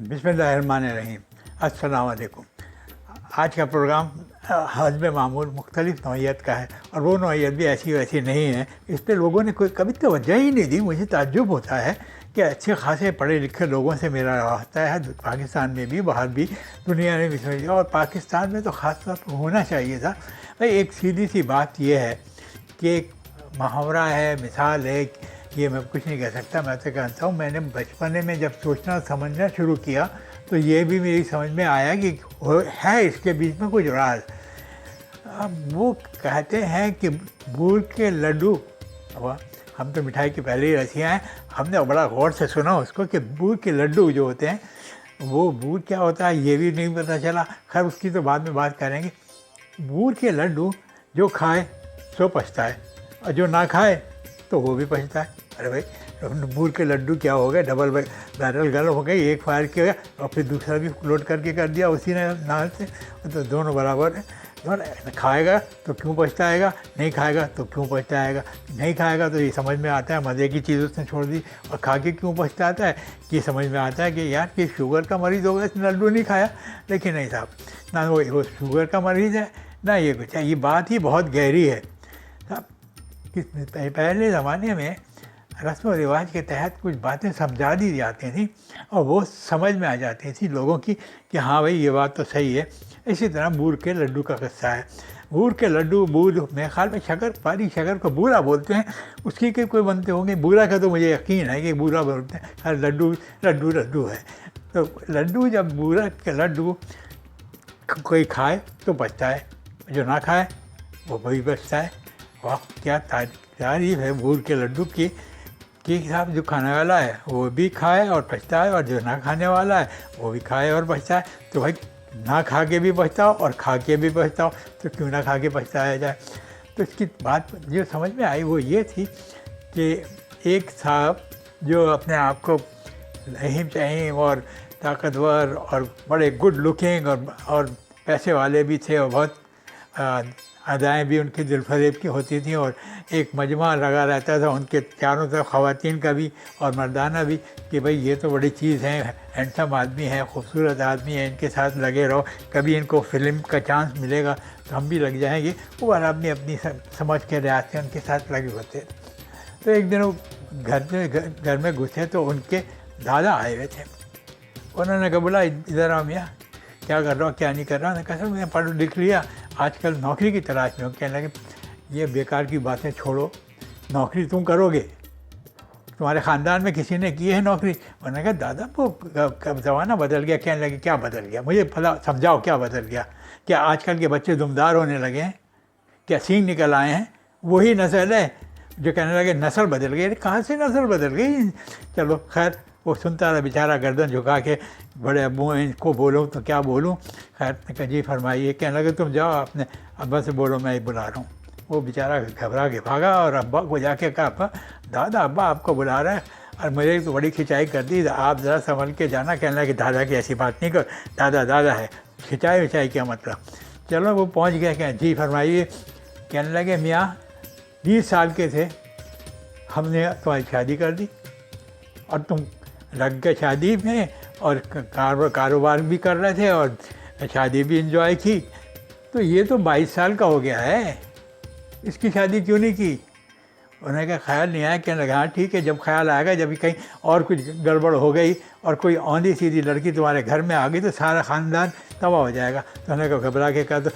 बिस्मिल्लाहिर्रहमानिर्रहीम। अस्सलाम वालेकुम। आज का प्रोग्राम हस्ब मामूल मुख्तलिफ नौइयत का है और वो नौइयत भी ऐसी वैसी नहीं है। इस पर लोगों ने कोई कभी तवज्जो ही नहीं दी। मुझे ताज्जुब होता है कि अच्छे खासे पढ़े लिखे लोगों से मेरा रास्ता है, पाकिस्तान में भी, बाहर भी, दुनिया में भी, और पाकिस्तान में तो ख़ास तौर पर होना चाहिए था। भाई एक सीधी सी बात यह है कि एक मुहावरा है, मिसाल है, ये मैं कुछ नहीं कह सकता। मैं तो कहता हूँ, मैंने बचपने में जब सोचना समझना शुरू किया तो ये भी मेरी समझ में आया कि है इसके बीच में कुछ राज। अब वो कहते हैं कि गुड़ के लड्डू, हम तो मिठाई की पहले ही रसियाँ हैं, हमने बड़ा गौर से सुना उसको कि गुड़ के लड्डू जो होते हैं, वो गुड़ क्या होता है ये भी नहीं पता चला। खैर उसकी तो बाद में बात करेंगे। गुड़ के लड्डू जो खाए सो पछताए और जो ना खाए तो वो भी पछता है। अरे भाई, गुड़ के लड्डू क्या हो गए, डबल बैरल गन हो गई, एक फायर किया और फिर दूसरा भी लोड करके कर दिया उसी ने नाल से, तो दोनों बराबर है। दोनों खाएगा तो क्यों पछताएगा, नहीं खाएगा तो क्यों पछताएगा। नहीं खाएगा तो ये समझ में आता है मज़े की चीज़ उसने छोड़ दी, और खा के क्यों पछताता है ये समझ में आता है कि यार कि शुगर का मरीज़ होगा इसने लड्डू नहीं खाया। लेकिन नहीं साहब, ना वो शुगर का मरीज़ है ना ये कुछ है। ये बात ही बहुत गहरी है साहब। पहले ज़माने में रस्म व रिवाज के तहत कुछ बातें समझा दी जाती थी और वो समझ में आ जाती थी लोगों की कि हाँ भाई ये बात तो सही है। इसी तरह बूर के लड्डू का किस्सा है। बूर के लड्डू, बूर मेरे ख्याल में शक्कर, पारी शक्कर को बूरा बोलते हैं, उसकी के कोई बनते होंगे। बूरा का तो मुझे यकीन है कि बूरा बोलते हैं। हर लड्डू लड्डू लड्डू है। तो लड्डू, जब बूरा के लड्डू कोई खाए तो बचता है, जो ना खाए वो वही बचता है। वाह, क्या तारीफ है बूर के लड्डू की कि साहब जो खाने वाला है वो भी खाए और पछताए, और जो ना खाने वाला है वो भी खाए और पछताए। तो भाई ना खा के भी पछताओ और खा के भी पछताओ, तो क्यों ना खा के पछताया जाए। तो इसकी बात जो समझ में आई वो ये थी कि एक साहब जो अपने आप को रहीम चहीम और ताकतवर और बड़े गुड लुकिंग और पैसे वाले भी थे, और बहुत अदाएँ भी उनकी दिलफरेब की होती थी, और एक मजमा लगा रहता था उनके चारों तरफ, ख़वातीन का भी और मर्दाना भी, कि भाई ये तो बड़ी चीज़ है, हैंडसम आदमी है, खूबसूरत आदमी है, इनके साथ लगे रहो, कभी इनको फिल्म का चांस मिलेगा तो हम भी लग जाएंगे। वो आदमी अपनी समझ के रियाज से उनके साथ लगे होते। तो एक दिन वो घर में घुसे तो उनके दादा आए हुए थे। उन्होंने कहा, बोला इधर आओ मियाँ, क्या कर रहा हो, क्या नहीं कर रहा। उन्होंने कहा, सर मैं पढ़ लिख लिया, आजकल नौकरी की तलाश में हूँ। कहने लगे, ये बेकार की बातें छोड़ो, नौकरी तुम करोगे, तुम्हारे ख़ानदान में किसी ने की है नौकरी। उन्होंने कहा, दादा वो कब ज़माना बदल गया। कहने लगे, क्या बदल गया, मुझे भला समझाओ क्या बदल गया। क्या आजकल के बच्चे दुमदार होने लगे हैं, क्या सींग निकल आए हैं, वही नस्ल है। जो कहने लगे नस्ल बदल गई। कहाँ से नस्ल बदल गई। चलो खैर, वो सुनता रहा बेचारा, गर्दन झुका के, बड़े अब्बू हैं, इनको बोलूँ तो क्या बोलूँ। खैर जी फरमाइए। कहने लगे, तुम जाओ अपने अब्बा से बोलो मैं ही बुला रहा हूँ। वो बेचारा घबरा के भागा और अब्बा को जाके कहा, अब्बा, दादा अब्बा आपको बुला रहा है। और मुझे तो बड़ी खिंचाई कर दी, आप ज़रा संभल के जाना। कहने लगे, दादा की ऐसी बात नहीं कर, दादा दादा है, खिंचाई विचाई क्या मतलब। चलो वो पहुँच गया। क्या जी फरमाइए। कहने लगे, मियाँ 20 साल के थे, हमने तुम्हारी शादी कर दी और तुम लग गए शादी में, और कारोबार भी कर रहे थे और शादी भी एंजॉय की। तो ये तो 22 साल का हो गया है, इसकी शादी क्यों नहीं की। उन्होंने कहा, ख्याल नहीं आया। कहने लगा, हाँ ठीक है, जब ख्याल आएगा, जब कहीं और कुछ गड़बड़ हो गई और कोई औंधी सीधी लड़की तुम्हारे घर में आ गई तो सारा ख़ानदान तबाह हो जाएगा। तो उन्होंने कहा, घबरा के कहा, तो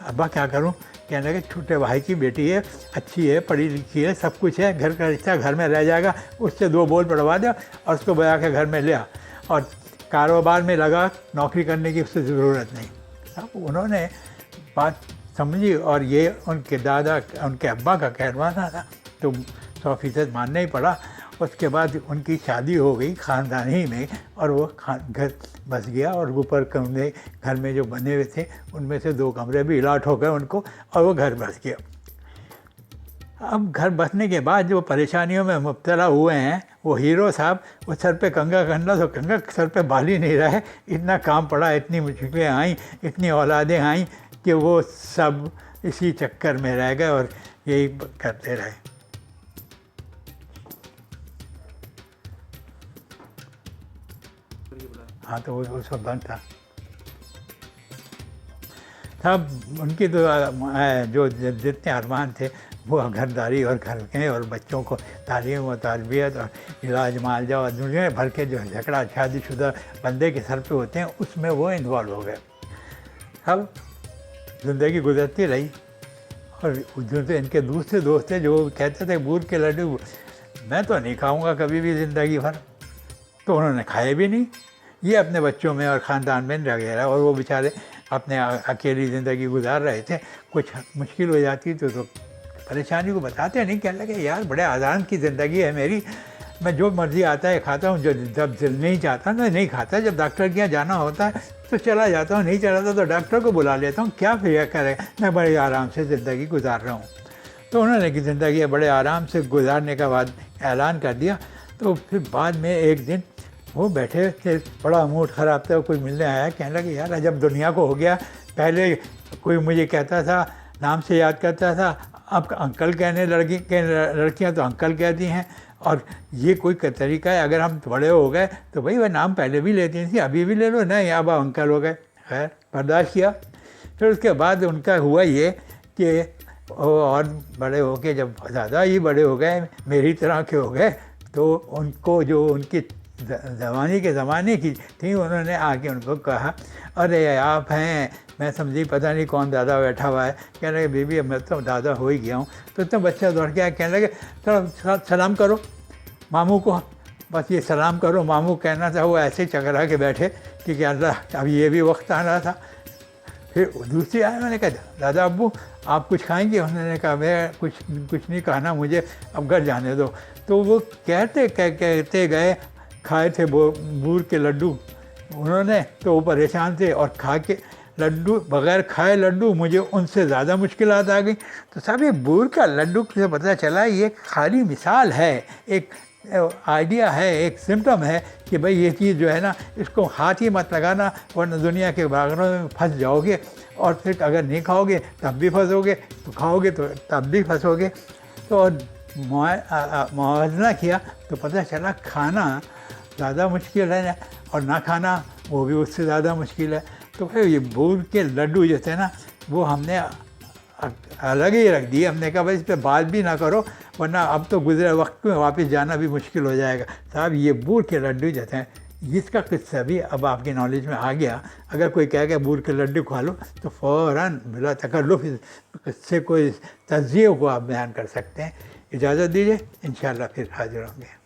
अब्बा क्या करूँ। कहने लगे, छोटे भाई की बेटी है, अच्छी है, पढ़ी लिखी है, सब कुछ है, घर का रिश्ता घर में रह जाएगा, उससे 2 बोल पढ़वा दो और उसको बजा के घर में ले आ, और कारोबार में लगा, नौकरी करने की उससे ज़रूरत नहीं। अब उन्होंने बात समझी, और ये उनके दादा, उनके अब्बा का कहलवाना था, तो 100% मानना ही पड़ा। उसके बाद उनकी शादी हो गई ख़ानदानी में, और वो घर बस गया, और ऊपर कमरे घर में जो बने हुए थे उनमें से 2 कमरे भी अलाट हो गए उनको, और वो घर बस गया। अब घर बसने के बाद जो परेशानियों में मुब्तला हुए हैं वो हीरो साहब, वो सर पे कंघा करना तो कंघा सर पे बाल ही नहीं रहा है। इतना काम पड़ा, इतनी मुश्किलें आईं, इतनी औलादें आईं कि वो सब इसी चक्कर में रह गए और यही करते रहे। ये बोला हाँ, तो वो उस वक्त बंद था। तब उनकी तो जो जितने अरमान थे वो घरदारी और घर के और बच्चों को तालीम और तरबियत और इलाज मुआवजा और दुनिया भर के जो झगड़ा शादीशुदा बंदे के सर पे होते हैं उसमें वो इन्वॉल्व हो गए। अब ज़िंदगी गुजरती रही और जो तो इनके दूसरे दोस्त थे जो कहते थे बूढ़ के लड्डू मैं तो नहीं खाऊंगा कभी भी ज़िंदगी भर, तो उन्होंने खाए भी नहीं। ये अपने बच्चों में और ख़ानदान में रह गया और वो बेचारे अपने अकेली ज़िंदगी गुजार रहे थे। कुछ मुश्किल हो जाती तो परेशानी को बताते नहीं, कहने लगे यार बड़े आराम की ज़िंदगी है मेरी, मैं जो मर्ज़ी आता है खाता हूँ, जो जब दिल नहीं चाहता ना नहीं खाता, जब डॉक्टर के यहाँ जाना होता है तो चला जाता हूँ, नहीं चलाता तो डॉक्टर को बुला लेता हूँ, क्या फिर करे, मैं बड़े आराम से ज़िंदगी गुजार रहा हूँ। तो उन्होंने कि ज़िंदगी बड़े आराम से गुजारने का बाद ऐलान कर दिया। तो फिर बाद में एक दिन वो बैठे थे, बड़ा मूड ख़राब था, कोई मिलने आया, कहने लगे यार जब दुनिया को हो गया, पहले कोई मुझे कहता था नाम से याद करता था, अब अंकल कहने लड़कियां तो अंकल कहती हैं, और ये कोई तरीका है, अगर हम बड़े हो गए तो भाई वह नाम पहले भी लेती थी अभी भी ले लो, नहीं अब अंकल हो गए। खैर बर्दाश्त किया। फिर उसके बाद उनका हुआ ये कि और बड़े हो के जब ज़्यादा ही बड़े हो गए, मेरी तरह के हो गए, तो उनको जो उनकी ज़माने की थी उन्होंने आके उनको कहा अरे आप हैं, मैं समझी पता नहीं कौन दादा बैठा हुआ है। कहने लगे बीबी अब मैं तो दादा हो ही गया हूँ। तो इतना बच्चा दौड़ के आया, कहने लगे चलो सलाम करो मामू को, बस ये सलाम करो। मामू कहना था वो ऐसे चकरा के बैठे कि अल्लाह अब ये भी वक्त आ रहा था। फिर दूसरी आया, मैंने कहा दादा अब्बू आप कुछ खाएंगे? उन्होंने कहा मैं कुछ नहीं खाना, मुझे अब घर जाने दो। तो वो कहते गए, खाए थे बूर के लड्डू उन्होंने, तो वो परेशान थे और खा के लड्डू बग़ैर खाए लड्डू मुझे उनसे ज़्यादा मुश्किलात आ गई। तो साहब ये बूर का लड्डू से पता चला ये खाली मिसाल है, एक आइडिया है, एक सिम्टम है कि भाई ये चीज़ जो है ना इसको हाथ ही मत लगाना वरना दुनिया के बागरों में फंस जाओगे, और फिर अगर नहीं खाओगे तब भी फंसोगे, तो खाओगे तो तब भी फंसोगे। तो मुआवजा किया तो पता चला खाना ज़्यादा मुश्किल है और ना खाना वो भी उससे ज़्यादा मुश्किल है। तो फिर ये बूर के लड्डू जो थे ना वो हमने अलग ही रख दिए। हमने कहा भाई इस पर बात भी ना करो वरना अब तो गुजरे वक्त में वापस जाना भी मुश्किल हो जाएगा। साहब ये बूर के लड्डू जो थे जिसका किस्सा भी अब आपकी नॉलेज में आ गया, अगर कोई कह के बूर के लड्डू खा लो तो फ़ौरन बिला तकल्लुफ़ इससे कोई तज़्ज़िये को आप बयान कर सकते हैं। इजाज़त दीजिए, इंशाअल्लाह फिर हाज़िर होंगे।